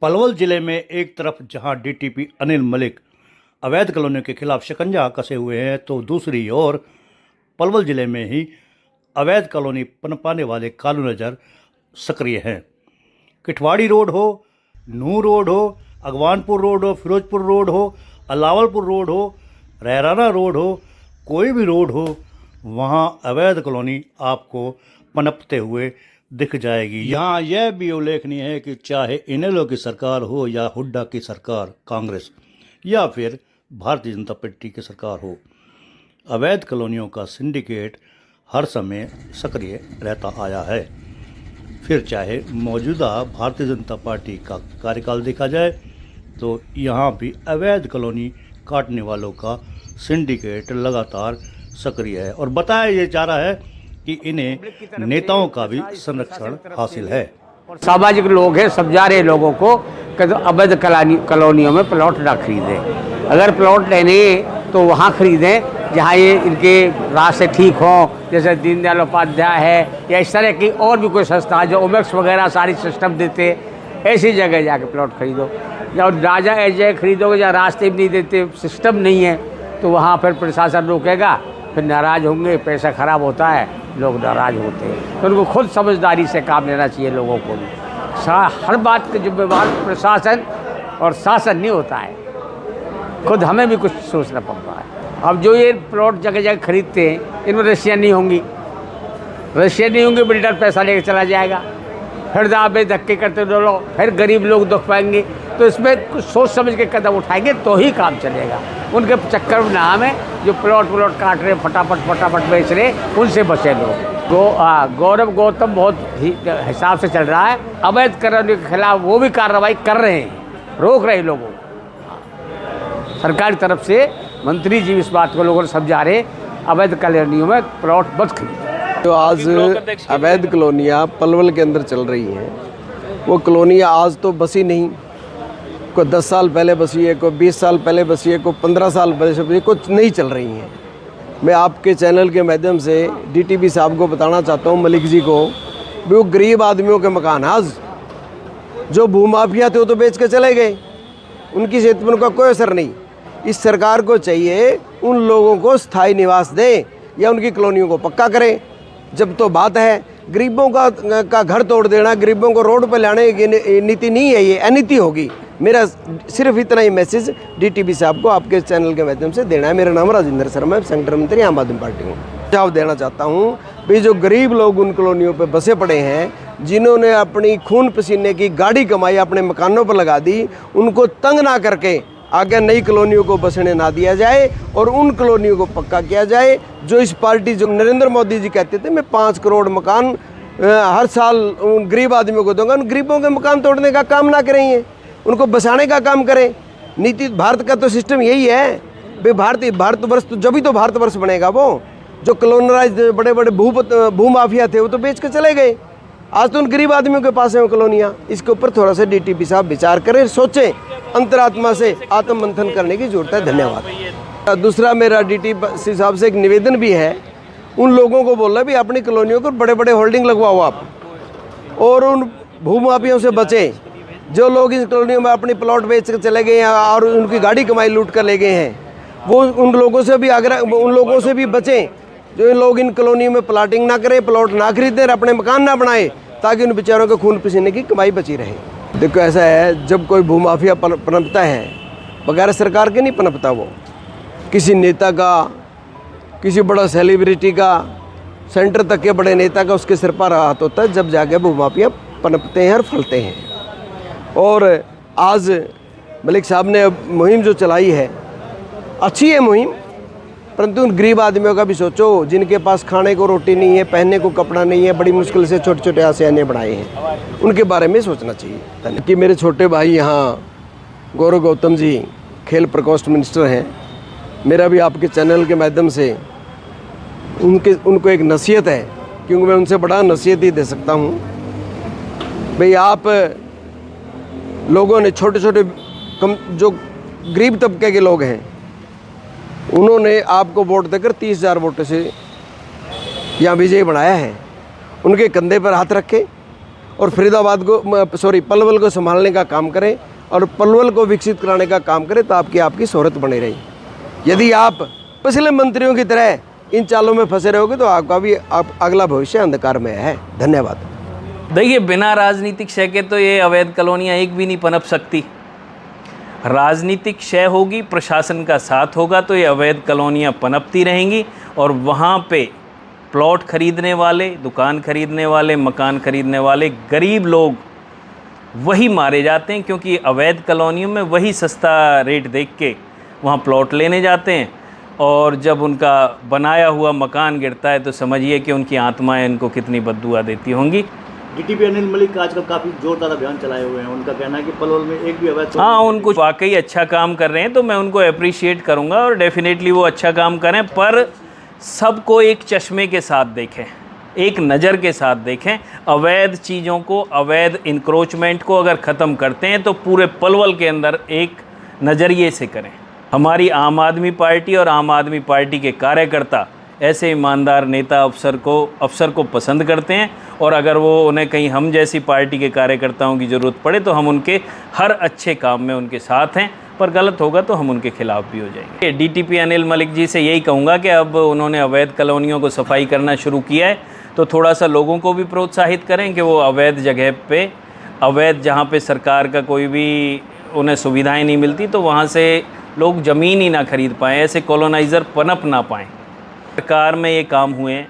पलवल जिले में एक तरफ जहां डीटीपी अनिल मलिक अवैध कॉलोनियों के खिलाफ शिकंजा कसे हुए हैं, तो दूसरी ओर पलवल जिले में ही अवैध कॉलोनी पनपाने वाले कालू नजर सक्रिय हैं। किठवाड़ी रोड हो, नूर रोड हो, अगवानपुर रोड हो, फिरोजपुर रोड हो, अलावलपुर रोड हो, रहराना रोड हो, कोई भी रोड हो, वहाँ अवैध कॉलोनी आपको पनपते हुए दिख जाएगी। यहाँ यह भी उल्लेखनीय है कि चाहे इनेलो की सरकार हो या हुड्डा की सरकार, कांग्रेस या फिर भारतीय जनता पार्टी की सरकार हो, अवैध कॉलोनियों का सिंडिकेट हर समय सक्रिय रहता आया है। फिर चाहे मौजूदा भारतीय जनता पार्टी का कार्यकाल देखा जाए तो यहाँ भी अवैध कॉलोनी काटने वालों का सिंडिकेट लगातार सक्रिय है और बताया ये जा रहा है कि इन्हें नेताओं का भी संरक्षण हासिल है। और सामाजिक लोग हैं, समझा रहे लोगों को कि तो अवैध कॉलोनियों में प्लॉट ना खरीदें। अगर प्लॉट लेने तो वहाँ खरीदें जहाँ ये इनके रास्ते ठीक हों, जैसे दीनदयाल उपाध्याय है या इस तरह की और भी कोई संस्था जो ओमेक्स वगैरह सारी सिस्टम देते, ऐसी जगह जाके प्लॉट खरीदो। या राजा ऐसे खरीदोगे जहाँ रास्ते भी नहीं देते, सिस्टम नहीं है, तो वहाँ फिर प्रशासन रोकेगा, फिर नाराज़ होंगे, पैसा खराब होता है, लोग नाराज़ होते हैं। तो उनको खुद समझदारी से काम लेना चाहिए लोगों को भी। हर बात के जिम्मेवार प्रशासन और शासन नहीं होता है, खुद हमें भी कुछ सोचना पड़ रहा है। अब जो ये प्लॉट जगह जगह खरीदते हैं, इनमें रजिस्ट्रियाँ नहीं होंगी, बिल्डर पैसा लेकर चला जाएगा, फिर दावे धक्के करते डोलो, फिर गरीब लोग दुख पाएंगे। तो इसमें कुछ सोच समझ के कदम उठाएंगे तो ही काम चलेगा। उनके चक्कर में नाम है जो प्लॉट काट रहे, फटाफट बेच रहे, उनसे बचे लोग। गौरव गौतम बहुत हिसाब से चल रहा है। अवैध कॉलोनी के खिलाफ वो भी कार्रवाई कर रहे हैं, रोक रहे लोगों को। सरकार की तरफ से मंत्री जी इस बात को लोगों को समझा रहे, अवैध कॉलोनियों में प्लॉट मत खरीदो। तो आज अवैध कॉलोनियाँ पलवल के अंदर चल रही हैं, वो कॉलोनियाँ आज तो बसी नहीं, कोई 10 साल पहले बसी है, कोई 20 साल पहले बसी है, कोई 15 साल पहले बसी है, कुछ नहीं चल रही हैं। मैं आपके चैनल के माध्यम से डीटीपी साहब को बताना चाहता हूँ, मलिक जी को, भी वो गरीब आदमियों के मकान आज जो भूमाफिया थे वो तो बेच के चले गए, उनकी सेहत पर उनका कोई असर नहीं। इस सरकार को चाहिए उन लोगों को स्थायी निवास दें या उनकी कॉलोनियों को पक्का करें। जब तो बात है गरीबों का घर तोड़ देना, गरीबों को रोड पर लाने की नीति नहीं है, ये अनीति होगी। मेरा सिर्फ इतना ही मैसेज डीटीपी साहब को आपके चैनल के माध्यम से देना है। मेरा नाम राजेंद्र शर्मा है, संगठन मंत्री आम आदमी पार्टी हूँ। जवाब देना चाहता हूँ भाई, जो गरीब लोग उन कॉलोनियों पे बसे पड़े हैं, जिन्होंने अपनी खून पसीने की गाड़ी कमाई अपने मकानों पर लगा दी, उनको तंग ना करके आगे नई कॉलोनियों को बसने ना दिया जाए और उन कॉलोनियों को पक्का किया जाए। जो इस पार्टी, जो नरेंद्र मोदी जी कहते थे मैं 5 करोड़ मकान हर साल उन गरीब आदमियों को दूंगा, उन गरीबों के मकान तोड़ने का काम ना करें, उनको बसाने का काम करें। नीति भारत का तो सिस्टम यही है भाई, भारतवर्ष तो जब ही तो भारतवर्ष बनेगा। वो जो कॉलोनराइज बड़े बड़े भूमाफिया थे वो तो बेच के चले गए, आज तो उन गरीब आदमियों के पास है वो कॉलोनियाँ। इसके ऊपर थोड़ा सा डीटीपी साहब विचार करें, सोचें, अंतरात्मा से आत्म मंथन करने की जरूरत है। धन्यवाद। दूसरा मेरा डीटीपी साहब से एक निवेदन भी है, उन लोगों को बोल रहा है भी अपनी कॉलोनियों को बड़े बड़े होल्डिंग लगवाओ आप, और उन भूमाफियों से बचें। जो लोग इस कॉलोनियों में अपनी प्लॉट बेच कर चले गए हैं और उनकी गाड़ी कमाई लूट कर ले गए हैं, वो उन लोगों से भी उन लोगों से भी बचें जो लोग इन कॉलोनियों में प्लाटिंग ना करें, प्लॉट ना खरीदें, अपने मकान ना बनाएं, ताकि उन बेचारों के खून पसीने की कमाई बची रहे। देखो ऐसा है, जब कोई भूमाफिया पनपता है बगैर सरकार के नहीं पनपता, वो किसी नेता का, किसी बड़ा सेलिब्रिटी का, सेंटर तक के बड़े नेता का उसके सिर पर हाथ होता है, जब जाके भूमाफिया पनपते हैं और फलते हैं। और आज मलिक साहब ने मुहिम जो चलाई है अच्छी है मुहिम, परंतु उन गरीब आदमियों का भी सोचो जिनके पास खाने को रोटी नहीं है, पहनने को कपड़ा नहीं है, बड़ी मुश्किल से छोटे छोटे आशियाने बनाए हैं, उनके बारे में सोचना चाहिए। कि मेरे छोटे भाई यहाँ गौरव गौतम जी खेल प्रकोष्ठ मिनिस्टर हैं, मेरा भी आपके चैनल के माध्यम से उनको एक नसीहत है, क्योंकि मैं उनसे बड़ा नसीहत ही दे सकता हूँ। भाई आप लोगों ने छोटे छोटे जो गरीब तबके के लोग हैं, उन्होंने आपको वोट देकर 30,000 वोटों से यहाँ विजयी बनाया है। उनके कंधे पर हाथ रखें और फरीदाबाद को सॉरी पलवल को संभालने का काम करें और पलवल को विकसित कराने का काम करें, तो आपकी शोहरत बनी रही। यदि आप पिछले मंत्रियों की तरह इन चालों में फंसे रहोगे तो आपका भी अगला भविष्य अंधकार में है। धन्यवाद। देखिए, बिना राजनीतिक क्षय के तो ये अवैध कॉलोनियाँ एक भी नहीं पनप सकती। राजनीतिक क्षय होगी, प्रशासन का साथ होगा तो ये अवैध कॉलोनियाँ पनपती रहेंगी और वहाँ पे प्लॉट खरीदने वाले, दुकान खरीदने वाले, मकान खरीदने वाले गरीब लोग वही मारे जाते हैं, क्योंकि अवैध कॉलोनियों में वही सस्ता रेट देख के वहाँ प्लॉट लेने जाते हैं और जब उनका बनाया हुआ मकान गिरता है तो समझिए कि उनकी आत्माएं इनको कितनी बद्दुआ देती होंगी। डीटीपी अनिल मलिक आजकल काफ़ी जोरदार अभियान चलाए हुए हैं। उनका कहना है कि पलवल में एक भी अवैध हाँ, उनको वाकई अच्छा काम कर रहे हैं तो मैं उनको अप्रिशिएट करूँगा और डेफिनेटली वो अच्छा काम करें, पर सबको एक चश्मे के साथ देखें, एक नज़र के साथ देखें। अवैध चीज़ों को, अवैध इंक्रोचमेंट को अगर ख़त्म करते हैं तो पूरे पलवल के अंदर एक नज़रिए से करें। हमारी आम आदमी पार्टी और आम आदमी पार्टी के कार्यकर्ता ऐसे ईमानदार नेता अफसर को पसंद करते हैं और अगर वो उन्हें कहीं हम जैसी पार्टी के कार्यकर्ताओं की ज़रूरत पड़े तो हम उनके हर अच्छे काम में उनके साथ हैं, पर गलत होगा तो हम उनके खिलाफ भी हो जाएंगे। डीटीपी अनिल मलिक जी से यही कहूँगा कि अब उन्होंने अवैध कॉलोनियों को सफाई करना शुरू किया है तो थोड़ा सा लोगों को भी प्रोत्साहित करें कि वो अवैध जगह पे, अवैध जहाँ पे सरकार का कोई भी उन्हें सुविधाएं नहीं मिलती तो वहाँ से लोग ज़मीन ही ना खरीद पाएँ, ऐसे कॉलोनाइज़र पनप ना पाएँ। सरकार में ये काम हुए हैं,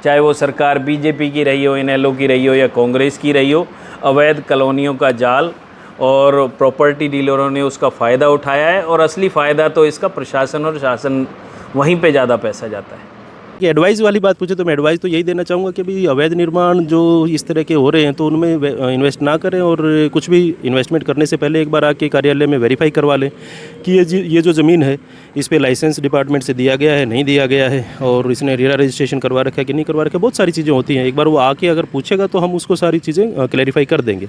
चाहे वो सरकार बीजेपी की रही हो, इनेलो की रही हो या कांग्रेस की रही हो, अवैध कॉलोनियों का जाल और प्रॉपर्टी डीलरों ने उसका फ़ायदा उठाया है और असली फ़ायदा तो इसका प्रशासन और शासन, वहीं पे ज़्यादा पैसा जाता है। कि एडवाइस वाली बात पूछे तो मैं एडवाइस तो यही देना चाहूँगा कि भाई अवैध निर्माण जो इस तरह के हो रहे हैं तो उनमें इन्वेस्ट ना करें और कुछ भी इन्वेस्टमेंट करने से पहले एक बार आके कार्यालय में वेरीफाई करवा लें कि ये जो ज़मीन है इस पे लाइसेंस डिपार्टमेंट से दिया गया है, नहीं दिया गया है और इसने रेरा रजिस्ट्रेशन करवा रखा है कि नहीं करवा रखा है। बहुत सारी चीज़ें होती हैं, एक बार वो आके अगर पूछेगा तो हम उसको सारी चीज़ें क्लैरिफाई कर देंगे।